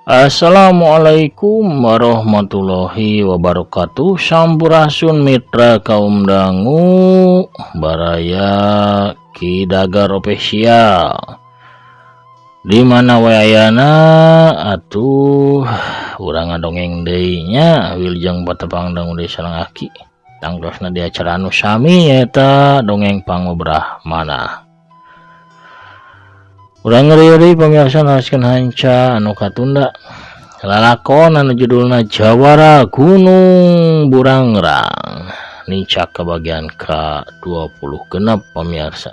Assalamualaikum warahmatullahi wabarakatuh. Sampurasun mitra kaum dangu baraya Kidagar official. Dimana wayana atuh urang ngadongeng deui nya Wilujeng Patepang dangu deui sareng aki. Tangtosna di acara anu sami eta dongeng pangobrah mana. Urang ngeri-ngeri pemirsa naraskeun hanca anu katunda lalakon anu judulna Jawara Gunung Burangrang nicak ke bagian ke-20 pemirsa.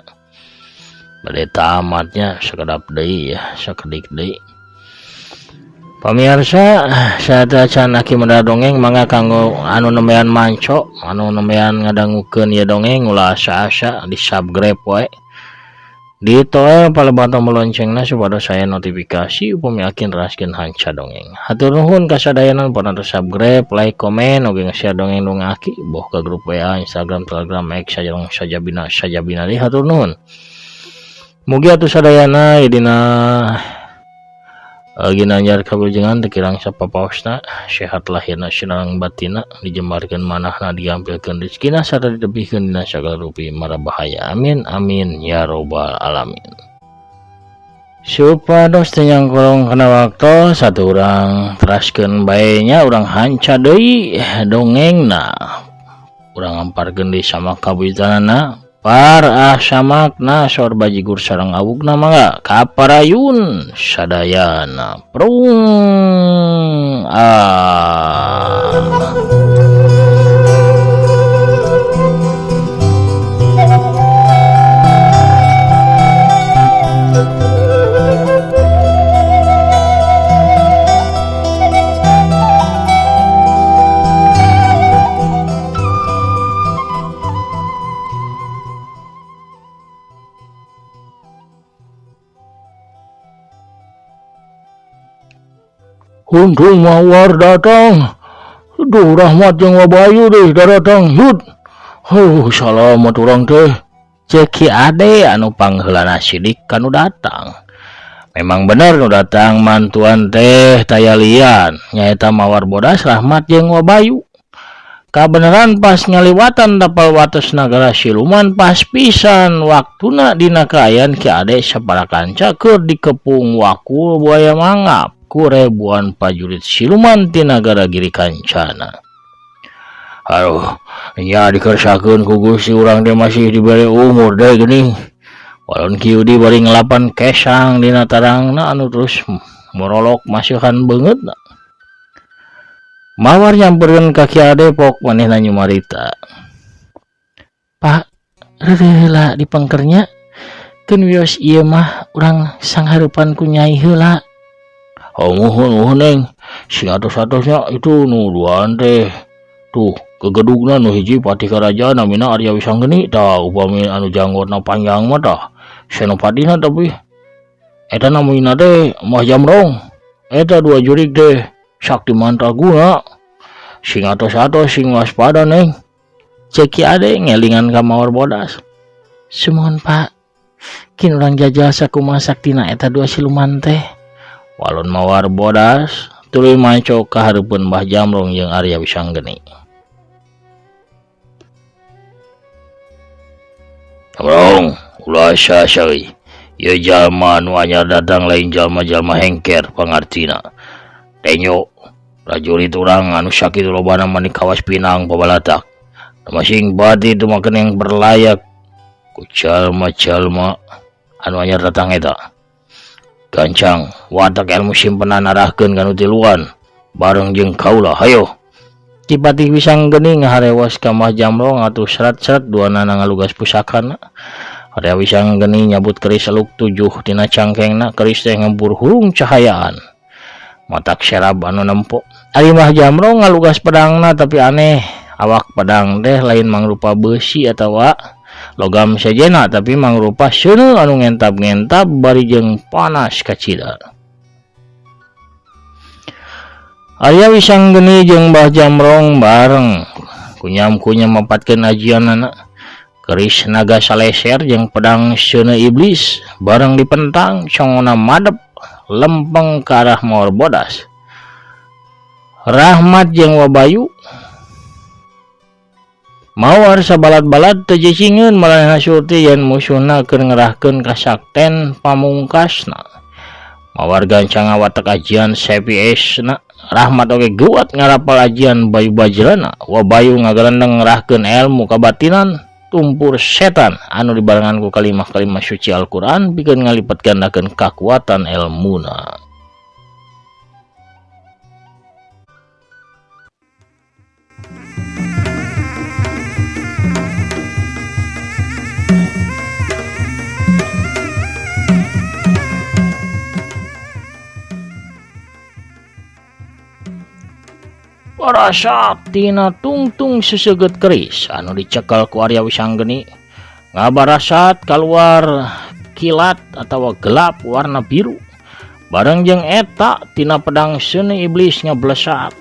Bade tamatnya sakedap deui ya, sakedik deui. Pemirsa, saata can aki menda dongeng mangga kanggo anu nembean manco, anu nembean ngadangukeun ieu dongeng ulah asa-asa di subscribe wae. Ditoel palebat tombol loncengna supaya saya notifikasi upami akin raskeun hanca dongeng. Hatur nuhun kasadayanan pun subscribe, like, komen, oge nge-share dongeng aki boh ke grup WA, Instagram, Telegram, X sajabina deui hatur nuhun. Mugi atuh sadayana dina ginanjar kawilujengan tekirang sapapaosna sehat lahirna sareng batinna dijembarkeun manahna diampilkeun rezekina sarta ditebihkeun dina sagala rupi mara bahaya. Amin amin ya robbal alamin. Supados teu nyangkolong kana waktu satu urang teraskeun bae nya urang hanca deui dongengna. Urang amparkeun deui sama kawitanana par samakna sor bajigur sareng awugna mangga kaparayun sadayana prung Untung mawar datang. Duh rahmat jeung wabayu deh datang. Yud. Salamat urang teh. Ceki ade anu pangheulana sidik kanu datang. Memang bener nu datang mantuan teh tayalian nyaeta mawar bodas rahmat jeung wabayu. Kabeneran pas ngaliwatan dapal wates nagara siluman pas pisan waktuna dina kaayaan Ki Ade saparakanca keur dikepung wakul buaya mangap ku ribuan prajurit siluman ti nagara Giri Kancana. Aduh, nya dikersakeun ku Gusti urang teh masih dibere umur deui geuning. Walon kieu di bari ngelapan kesang dina tarangna anu terus morolok maseuhan beungeutna. Mawar nyamperkeun ka Ki Ade pok manehna nyumarita. Pak, heula dipengkernya keun wios ieu mah urang sanghareupan ku Nyai heula. Muhun neng, sing atos-atosnya itu nu duaan teh. Tuh, kegedugna nu hiji patih karajaan namina Arya Wisanggeni tah upami anu janggotna panjang mah tah Senopatinya tapi eta namina teh Mah Jamrong. Eta dua jurig teh sakti mantraguna. Sing atos-atos sing waspada neng. Ceki ade ngelingan ka mawar bodas. Sumohon Pak, kin urang jajal sakumaha saktina eta dua siluman teh. Walon mawar bodas tuluy manco kahareupeun Mbah Jamrong jeung Arya Wisanggeni. Jamrong, ulah asa-asa euy. Ieu jalma nu anyar datang lain jalma-jalma hengker pangartina. Tenyo prajurit urang anu sakitu lobana mani kawas Pinang pabalatak. Masing bati teu makeun yang berlayak ku jalma-jalma anu anyar datang eta. Gancang watak ilmu simpenan arahkeun kanu tiluan bareng jeung kaula hayo. Cipatih Wisanggeni ngaharewas ka Mah Jamrong atuh seret-seret duana ngalugas pusakana. Arya Wisanggeni nyabut keris eluk 7 tina cangkengna, keris teh ngempur hurung cahayaan. Matak serab anu nempok. Ari Mah Jamrong ngalugas pedangna tapi aneh, awak pedang teh lain mangrupa besi atawa logam sajena tapi mangrupa seuneu anu ngentap-ngentap bari jeung panas kacida. Arya Wisanggeni jeung Mbah Jamrong bareng kunyam-kunyam mempatkeun ajianana. Keris naga saleser jeung pedang seuneu iblis bareng dipentang congona madep lempeng ke arah mawar bodas. Rahmat jeung Wabayu mawar sabalad-balad teu jicingeun maranehna surti yen musuhna keur ngerahkeun kasakten pamungkasna. Mawar gancang ngawatek ajian CPS-na. Rahmat oge geuat ngarapal ajian Bayu Bajrana. Wabayu ngagalendeng ngerahkeun ilmu kabatinan tumpur setan anu dibarengan ku kalimah-kalimah suci Al-Qur'an pikeun ngalipat gandakeun kakuatan ilmuna. Parasa tina tungtung seseget keris anu dicekel ku Arya Wisanggeni ngabarasat keluar kilat atau gelap warna biru. Bareng jeung eta tina pedang seuneu iblis ngablesat.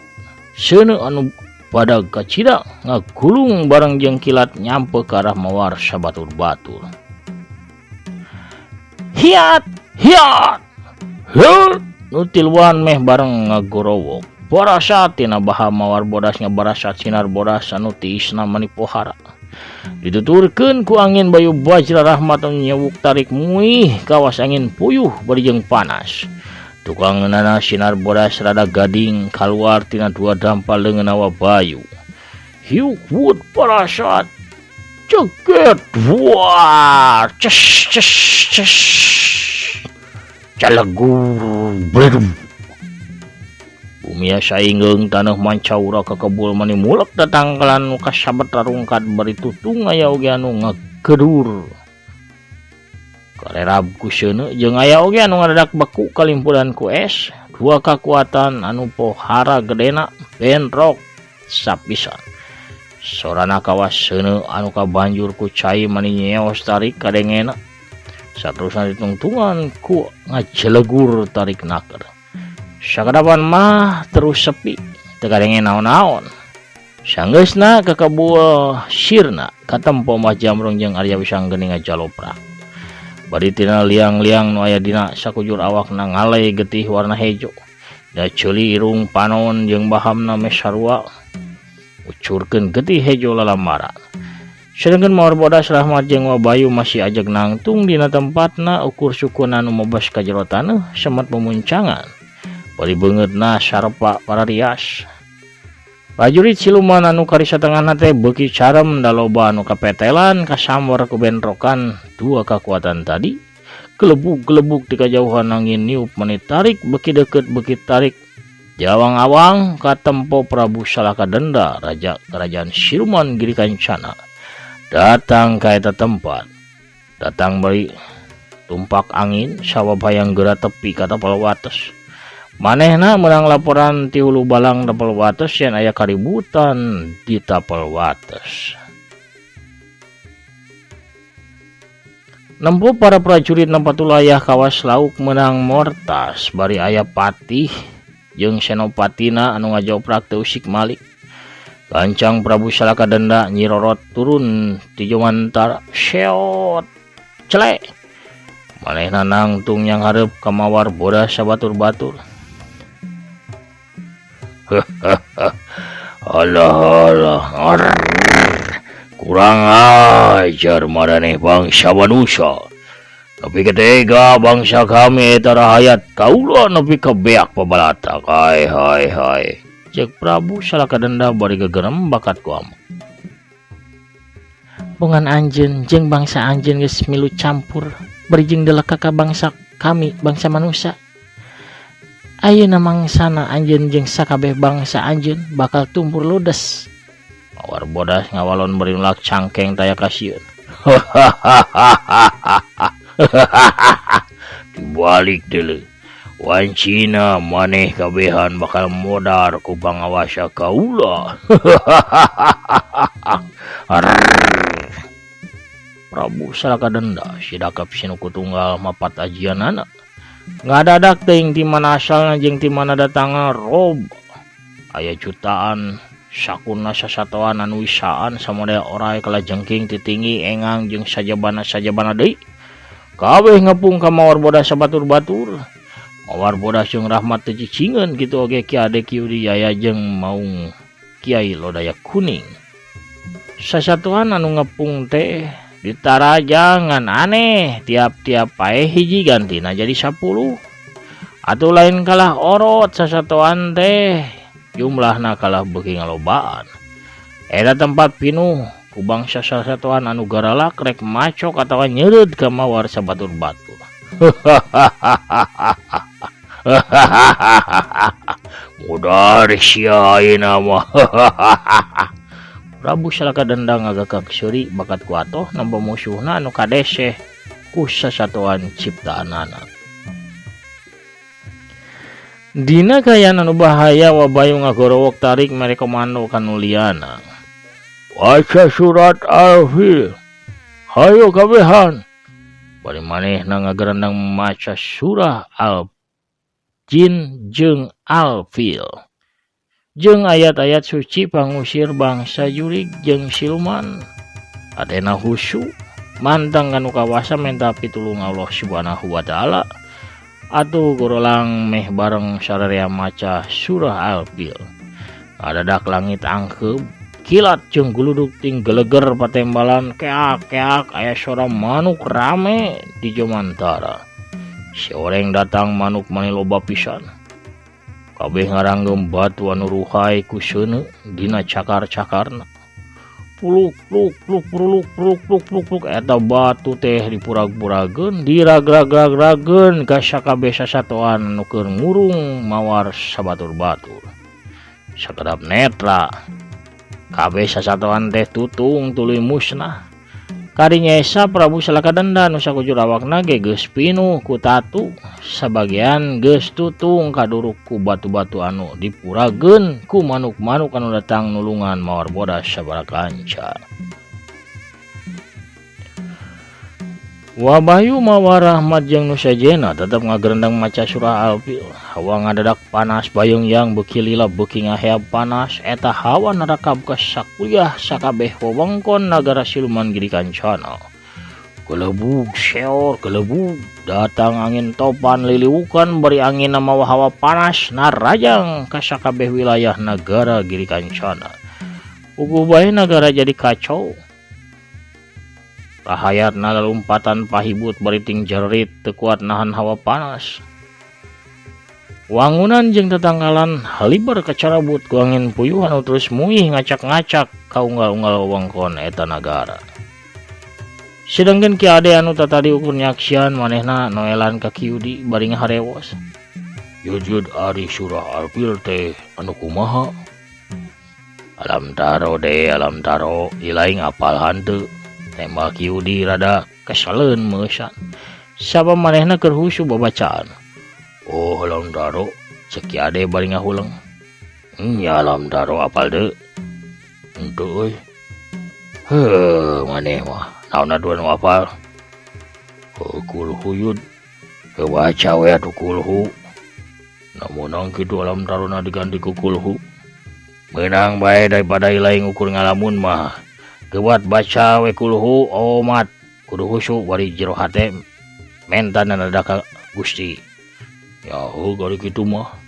Seuneu anu pada kacida ngagulung bareng jeung kilat nyampe ke arah mawar sabatur-batur. Hiat, hiat. Heuh, nu tiluan meh bareng ngagorowok. Parasa tina baha mawar bodas ngabarasat sinar bodas anu tiisna mani pohara. Dituturkeun ku angin Bayu Bajra Rahmat anu nyewuk tarik muih kawas angin puyuh bari jeung panas. Tukangeunana sinar bodas rada gading kaluar tina dua dampal leungeunna Wabayu. Hiuk wut parasat ceget war ces ces ces calegur bledum. Bumi sainggeung taneuh mancaura kakebul mani mulek datangkelan nu kasabet rarungkat bari tutung aya oge anu ngagedur. Karerab ku seuneu jeung aya oge anu ngadadak beku kalimpudan ku es. Dua kakuatan anu pohara gedena benrok sapisan. Sorana kawas seuneu anu kabanjur ku cai mani nyeos tarik kadengena. Saterusna ditungtungan ku ngajelegur tarik naker. Sakadapan mah terus sepi, teu kadenge naon-naon. Sanggeusna kakebul sirna katempo mah Jamrong jeung Arya Wisanggeni ngajaloprak. Bari tina liang-liang nu aya dina sakujur awakna ngalay getih warna hejo. Da ceuli irung panon jeung bahamna meh sarua ucurkeun getih hejo lalamara. Sedengkeun mawar bodas Rahmat jeung Wabayu masih ajeg nangtung dina tempatna ukur sukun anu mobas ka jero taneuh semet memuncangan. Bari beungeutna sarpa para rias. Prajurit siluman anu karisa tengahna teh beuki carem da loba anu kapetelan kasambar ku bentrokan dua kakuatan tadi. Gelebug-gelebug di kajauhan angin niup mani tarik beuki deukeut beuki tarik. Jawang-awang katempo Prabu Salakadenda raja kerajaan siluman Giri Kancana. Datang ka eta tempat. Datang bari tumpak angin sawabayang geura tepi ka tapal wates. Manehna menang laporan ti hulu balang tapal wates yen aya kaributan di tapal wates. Nempuh para prajurit Nampatulayah kawas lauk menang mortas bari aya patih jeung senopatina anu ngajoprak teu usik malik. Gancang Prabu Salakadenda nyirorot turun ti jomantara seot celek. Manehna nangtung yang hareup ka mawar bodas sabatur-batur. Alah, kurang ajar maraneh bangsa manusia. Tapi ketega bangsa kami eta rahayat kaula nepi ka beak pabalatak. Hai. Cek Prabu Salakadenda bari gegerem bakat ku amuk. Bungan anjeun jeung bangsa anjeun geus milu campur bari jeung deleka ka bangsa kami bangsa manusia. Ayeuna mangsana anjeun jeung sakabeh bangsa anjeun bakal tumpur ludes. Mawar bodas ngawalon bari nulak cangkeng taya kasieun. Dibalik deuleu. Wancina maneh kabehan bakal modar ku pangawasa kaula. Prabu Salakadenda sidakap sinuku tunggal mapat ajianana. Ngadadak teuing ti mana asalna jeung ti mana datangna rob. Aya jutaan sakuna sasatoan anu wisaan samodel oray kalajengking ti tinggi engang jeung sajabana deui. Kabeh ngepung ka mawar bodas sabatur-batur. mawar bodas jeung rahmat teu cicingeun kitu oge Ki Ade Kyudi Yaya jeung Maung Kiai Lodaya Kuning. Sasatuan anu ngepung teh ditarajangan aneh tiap-tiap pae hiji gantina jadi 10. Atuh lain kalah orot sasatuan teh jumlahna kalah beuki ngalobaan. Eta tempat pinuh ku bangsa sasatuan anu garalak rek macok atawa nyeureud ka mawar sabatur-batur. Mudah sia ayeuna mah. Prabu Salaka Denda ngagakak seuri bakat ku atoh nampa musuhna anu kadeseh ku sasatuan ciptaanana. Dina kayan anu bahaya Wabayu ngagorowok tarik mere komando kanu liana. Waca surat Al-Fil. Hayo kabehan. Bari manehna ngagerandang maca surah Al-Jin jeung Al-Fil. Jeung ayat-ayat suci pangusir bangsa jurig jeung siluman. Atena husu mantang kanu kawasa minta pitulung Allah Subhanahu wa taala. Atuh gorolang meh bareng sararea maca surah Al-Fil. Adadak langit angkeub kilat jeung guluduk ting geleger patembalan keak-keak aya suara manuk rame di jomantara. Si oreng datang manuk mani loba pisan. Kabeh ngaranggem batu anu ruhai ku seuneu dina cakar-cakarna. Pluk pluk pluk pluk pluk pluk pluk pluk eta batu teh dipurag-purageun diragrag-rageun ka sakabeh sasatoan anu keur ngurung mawar sabatur-batur. Sakedap netra kabeh sasatoan teh tutung tuluy musnah. Kadinya esa Prabu Salaka Denda nu sakujur awakna ge geus pinuh ku tatu, sabagian geus tutung kaduruk ku batu-batu anu dipurageun ku manuk-manuk anu datang nulungan mawar bodas sabaraha kanca. Wabayu mawa rahmat jeung nu sajena tetep ngagerendang maca surah Al-Fil. Hawa ngadadak panas bayung yang beuki lila beuki ngaheab panas eta hawa narakab ka sakuliah sakabeh wewengkon nagara siluman giri kancana. Kelebug seor kelebug datang angin topan liliwukan bari angin mawa hawa panas narajang ka sakabeh wilayah nagara giri kancana. Uguh bae nagara jadi kacau. Rahayatna lalumpatan pahibut bariting jerit teu kuat nahan hawa panas. Wangunan jeung tetanggalan haliber kacarabut ku angin puyuh anu terus muih ngacak-ngacak ka unggal-unggal wewengkon eta nagara. Sedengkeun Ki Ade anu tatadi ukur nyaksian manehna noelan ka Kyudi bari ngaharewos. Yujud ari surah Al-Fil teh anu kumaha? Alam taro de alam taro ilaing apal hanteu. Tembak Kyudi rada kesaleun meusan. Sabab manehna keur husu babacaan. Oh alam taro cek Ki Ade bari ngahuleng. Nya alam taro apal deuk. Henteu euy. Maneh mah naonna dua nu apal. Kulhu yud. Baca we atuh kulhu. Namun kitu alam tarona diganti ku kulhu. Meunang bae daripada ilaing ukur ngalamun mah. Kebuat baca we kulhu omat kudu husu bari jero hate mentan nadadak Gusti. Ya gari kitu mah.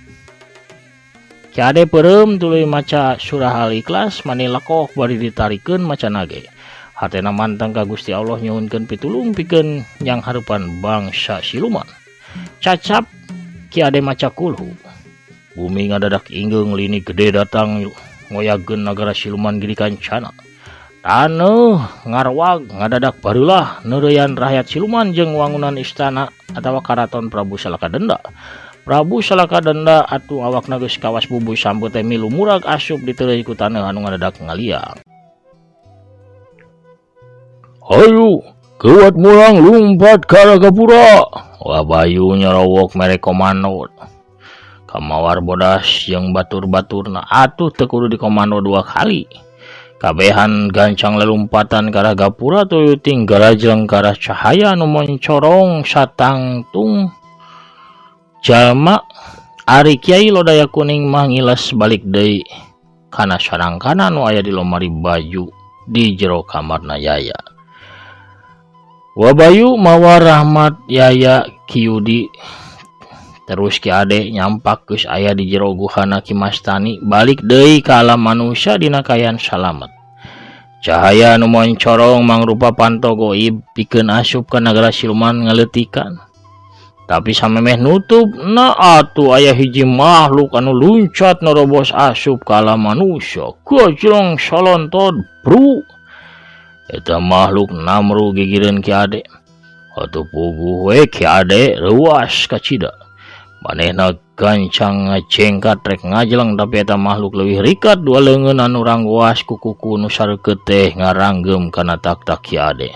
Ki Ade peureum tuluy maca surah Al-Ikhlas mani lakoh bari ditarikeun macana ge. Hatena mantang ka Gusti Allah nyuhunkeun pitulung pikeun yang hareupan bangsa siluman. Cacap Ki Ade maca kulhu. Bumi ngadadak inggeung lini gede datang ngoyageun nagara siluman giri kancana. Taneuh ngarwag ngadadak barulah neureuyan rakyat siluman jeung wangunan istana atawa karaton Prabu Salaka Denda. Prabu Salaka Denda atuh awakna geus kawas bubuy sambut teh milu murag asup diteureui ku taneuh anu ngadadak ngaliang. Hayu, keuat mulang lumpat ka Ragapura. Wabayu nyarowok mere komando. Kamawar bodas jeung batur-baturna atuh teu kudu dikomando 2 kali. Kabehan gancang lelumpatan ka Ragapura tuyuting garajeng karah cahaya anu moncorong satangtung jalma ari Kiai Lodaya Kuning mah ngiles balik deui kana sarangkana anu aya di lomari baju di jero kamarna Yaya. Wabayu mawa rahmat Yaya Kyudi Terus Ki Ade nyampak geus aya di jero guhana Ki Mastani, balik deui ka alam manusia dina kaayaan salamet. Cahaya nu moncorong mangrupa panto goib pikeun asup ka nagara siluman ngaleutikan. Tapi samemeh nutup na atuh aya hiji makhluk anu luncat nerobos asup ka alam manusia. Gajrong salontod bro. Eta makhluk namru gigireun Ki Ade. Atuh puguh we Ki Ade reuas ka cida. Manehna gancang ngacengkat rek ngajelang, tapi eta makhluk leuwih rikat dua leungeun anu ranggoas ku kuku nu sareukeut teh ngaranggem kana tak-tak Ki Ade.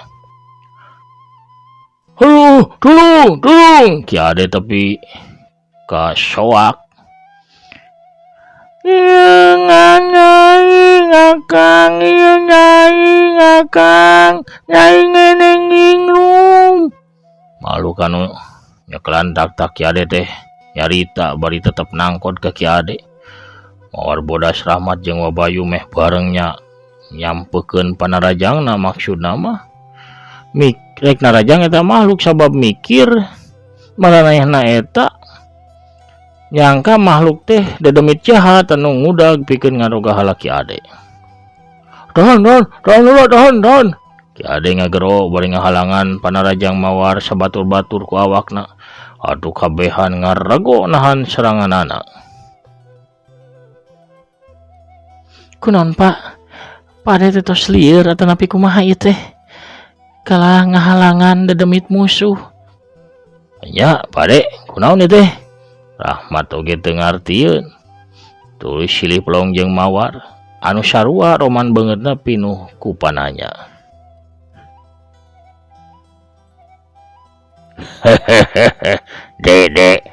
Halo, tolong, Ki Ade tapi kasoak. Nyai ngeneng ningrum. Malu kanu nyekelan tak-tak Ki Ade teh nyarita bari tetep nangkot ke Ki Ade. Mawar Bodas Rahmat jeung Wabayu meh barengnya nyampekeun panarajangna, maksudna mah rek narajang eta makhluk sabab mikir maranehna eta nyangka makhluk teh dedemit jahat anu ngudag pikeun ngaroga hala Ki Ade. Tahan. Ki Ade ngagero bari ngahalangan panarajang mawar sabatur-batur ku awakna. Atuh kabehan ngarago nahan seranganana. Kunaon Pak? Pade teh tos lieur atawa napi kumaha ieu teh? Kalah ngahalangan dedemit musuh. Nya, Pade, kunaon ieu teh? Rahmat oge teu ngartieun. Tulis silih pelong jeung mawar. Anu sarua roman beungeutna pinuh ku pananya. Dek.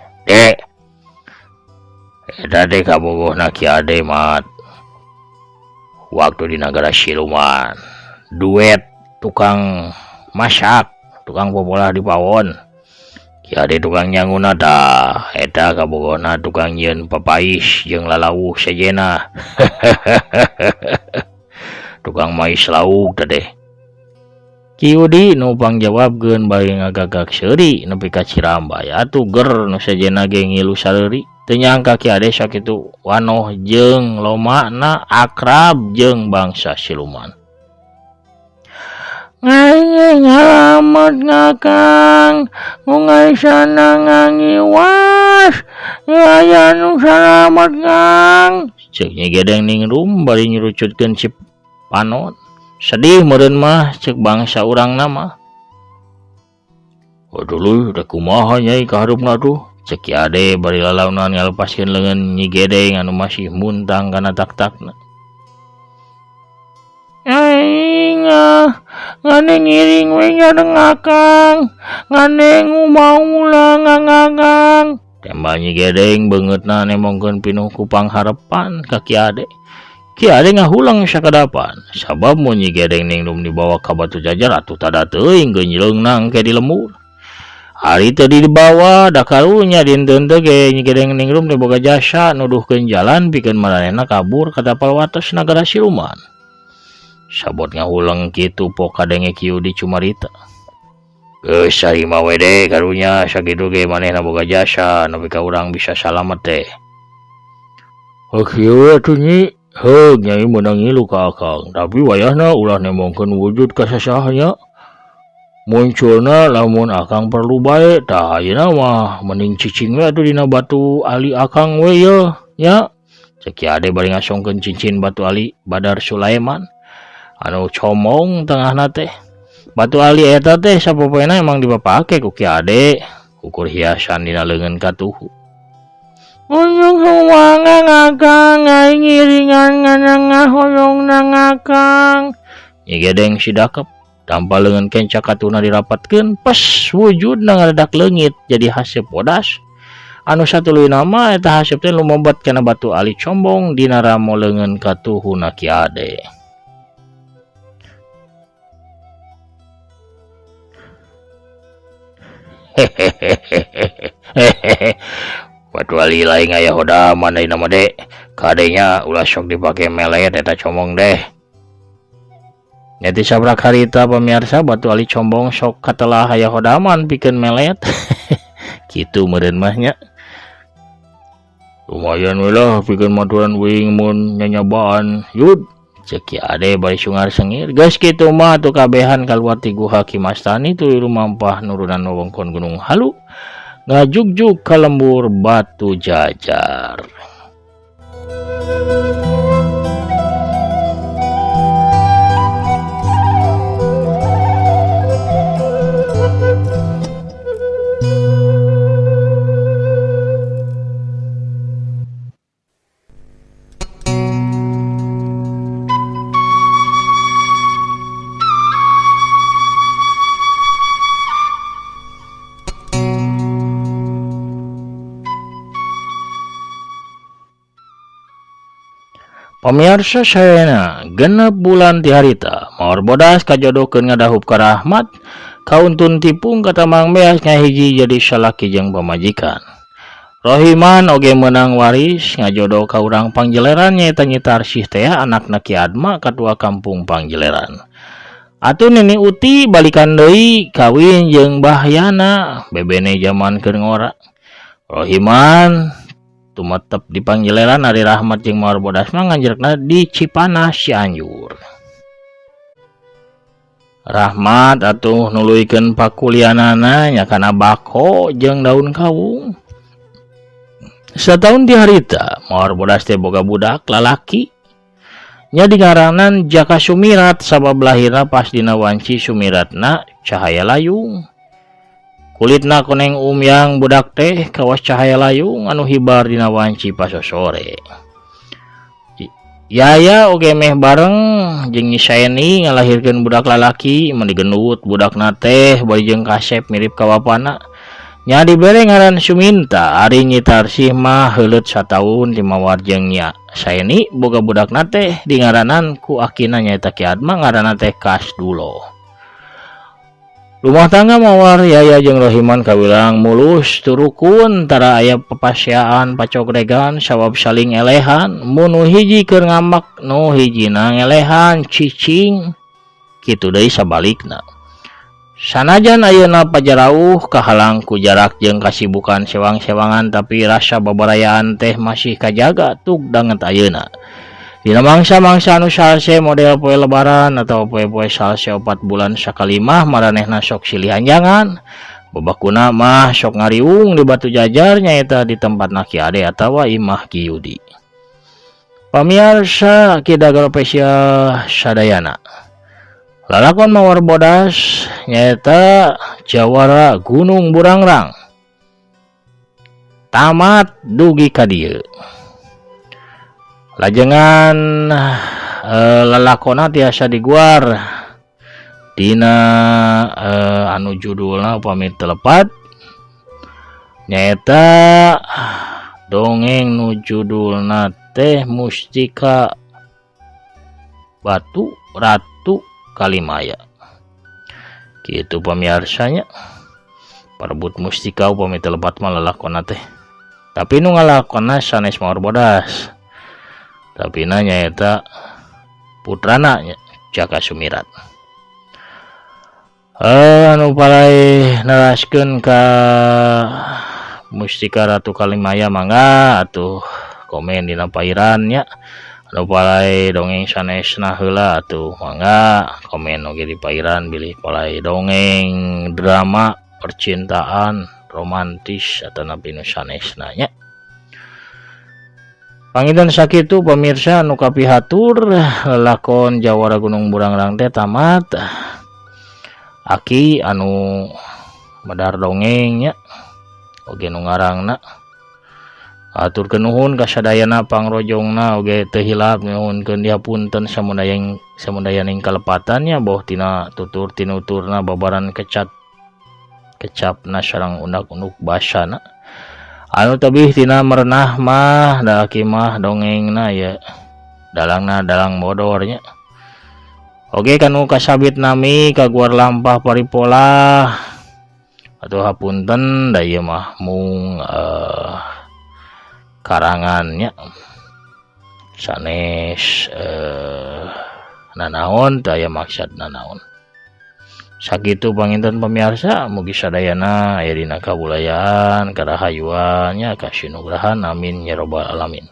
Eta teh kabogohna Ki Ade mat. Waktu di nagara siluman. Duet tukang masak, tukang popolah di pawon. Ki Ade tukang nyanguna tah. Eta kabogohna tukang nyieun papais jeung lalawuh sejena. Tukang mais lauk teh deh. Ki Yudi nu pangjawabkeun bari ngagagak seuri nepi ka Cirambay. Atuh ger nu sajena ge ngilu sareuri. Teu nyangka Ki Ade sakitu wanoh jeung lomana akrab jeung bangsa siluman. Ngai ngalamat ngakang ngungai sana ngangiwas aya nu salamat kang. Ceuk Nyi Gedeng ningrum bari nyurucutkeun si panon. Sedih meureun mah ceuk bangsa urang nama. Aduh udah kumaha Nyai kaharupna tuh. Ceuk Ki Ade bari lalaunan ngalepaskeun leungeun Nyi Gedeng anu masih muntang kana tak-takna. Aing nganeng ngiring we ngadeng akang. Nganeng mau ulang nganggang. Tembak Nyi Gedeng beungeutna nemongkeun pinuh ku pangharepan ka Ki Ade. Ki Ade ngahulang sakadapan, sabab mun Nyi Gedeng ningrum dibawa ka Batu Jajar atuh tada teuing geunjleungnang ke di lembur. Ari teu dibawa da karunya dinten teh ge Nyi Gedeng ningrum teh boga jasa nuduhkeun jalan pikeun maranehna kabur ka tapal wates nagara siluman. Sabot ngahulang kitu pok kadenge Ki Yudi cumarita. Geus sarima we de karunya sakitu ge manehna boga jasa nepi ka urang bisa salamet teh. Kieu atuh Nyi. Heug Nyai meunang ngilu ka akang, tapi wayahna ulah nemongkeun wujud ka sasahanya. Munculna lamun akang perlu bae, tah ayeuna mah mending cicing we atuh dina batu ali akang we ye, nya. Ceuk Ki Ade bari ngasongkeun cincin batu ali Badar Sulaiman anu comong tengahna teh. Batu ali eta teh sapopena emang dipapake ku Ki Ade, ukur hiasan dina leungeun katuhu. Unjung suwangan ngakang ngai ngiringan nganengah hoyong nangakang. Nyi Gedeng sidakep tanpa leungeun kenca katuna dirapatkeun pas wujudna ngadadak leungit jadi haseup bodas. Anu satuluy nama eta haseup teh lumabat kana batu ali combong dina ramo leungeun katuhuna Ki Ade. Batu ali lain aya hodaman deui nama de. Kadenya ulah sok dipake melet eta comong deh. Nyati sabrak harita pemirsa batu ali combong sok katelah aya hodaman pikeun melet. Kitu meureun mah nya. Lumayan we lah pikeun maturan wing mun nyanyabaan yud ceki ade bari sungar sengir geus kitu mah atuh kabehan kaluar ti guha Kimastani tuluy rumampah nurunan wewengkon Gunung Halu ngajugjug ka lembur Batu Jajar. Pamirsa sayana genep bulan ti harita mawar bodas kajodokeun ngadahup ka rahmat kauntun tipung katamang beas ngahiji jadi salaki jeung pamajikan. Rohiman oge menang waris ngajodoh ka urang Pangjeleran nyaeta Nyi Tarsih teh anakna Ki Adma katua kampung Pangjeleran. Atuh Nini Uti balikan deui kawin jeung Bahyana bebene zaman keur ngora. Rohiman tumetep di Pangjeleran ari Rahmat jeung Mawar Bodas mah nganjrekna di Cipanas Cianjur. Rahmat atuh nuluykeun pakulianana nya kana bako jeung daun kawung. Sataun di harita Mawar Bodas teh boga budak lalaki nya digaranan Jaka Sumirat sabab lahirna pas dina wanci Sumiratna Cahaya Layung. Kulitna koneng umyang budak teh kawas Cahaya Layung anu hibar dina wanci pasosore. Yaya oge meh bareng jeung Nyi Saeni ngalahirkeun budak lalaki mun digendut budakna teh bari jeung Kasep mirip ka bapana. Nya dibere ngaran Suminta ari Nyi Tarsih mah heuleut sataun ti Mawar jeung Nya Saeni boga budakna teh dingaranan ku akina nyaeta Ki Adma ngaranna teh Kasdulo. Rumah tangga Mawar Yaya jeung Rohiman kawilang mulus turukun tara aya papasiaan pacogregan sabab saling elehan mun nu hiji keur ngambak nu hijina ngelehan cicing kitu deui sabalikna. Sanajan ayeuna pajarauh kahalang ku jarak jeung kasibukan sewang-sewangan tapi rasa babarayaan teh masih kajaga tug danget ayeuna. Dina mangsa-mangsa anu salse model poe lebaran atau poe-poe salse 4 bulan sakali mah maranehna sok silih anjangan. Babakuna mah sok ngariung di Batu Jajar nyaeta di tempatna Ki Ade atawa imah Ki Yudi. Pamirsa Kidagar Spesial sadayana. Lalakon Mawar Bodas nyaeta Jawara Gunung Burangrang. Tamat dugi ka dieu. Lajengan lalakona tiasa diguar dina anu judulna upami telepat nyaeta dongeng nu judulna teh Mustika Batu Ratu Kalimaya. Kitu pamiarsanya parebut mustika upami telepat mah lalakona teh. Tapi nu ngalakonna sanes Mawar Bodas. Tapi nyaeta putrana Jaka Sumirat. Anu palai naraskeun ka Mustika Ratu Kalimaya mangga atuh komen dina pairan nya. Anu palai dongeng sanesna heula atuh mangga komen oge di pairan bilih palai dongeng drama percintaan romantis atau nabi nu sanesna nya. Pangidan sakitu pamirsa anu kapihatur lakon Jawara Gunung Burangrang teh tamat. Aki anu medar dongengnya oge nu ngarangna aturkeun nuhun ka sadayana pangrojongna oge teu hilap nuhunkeun dihapunten samundayaning kalepatannya boh tina tutur tinuturna babaran kecapna sareng undak-unduk basana. Anu tebih tina merenah mah da kimah dongengna ya dalangna dalang modornya. Oge kanu kasabit nami kaguar lampah paripola atuh hapunten da ieu mah mung karangannya sanes nanaon teu aya maksud nanaon. Sakitu panginten pamirsa, mugi sadayana aya dina kabulayan, karahayuan nya kasinugrahan amin ya rabbal alamin.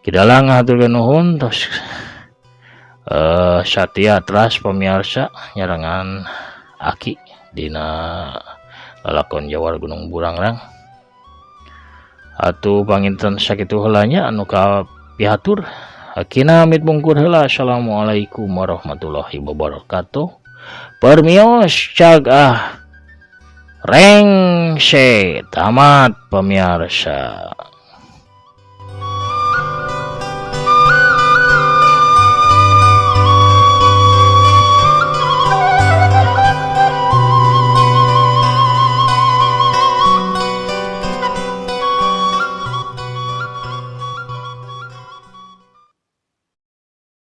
Kidalang ngaturkeun nuhun tos satia teras pamirsa nyarangan Aki dina lalakon Jawar Gunung Burangrang. Atuh panginten sakitu heula nya anu kapihatur. Akina amit bungkur heula. Assalamualaikum warahmatullahi wabarakatuh. Permios cagah rengse tamat pamirsa.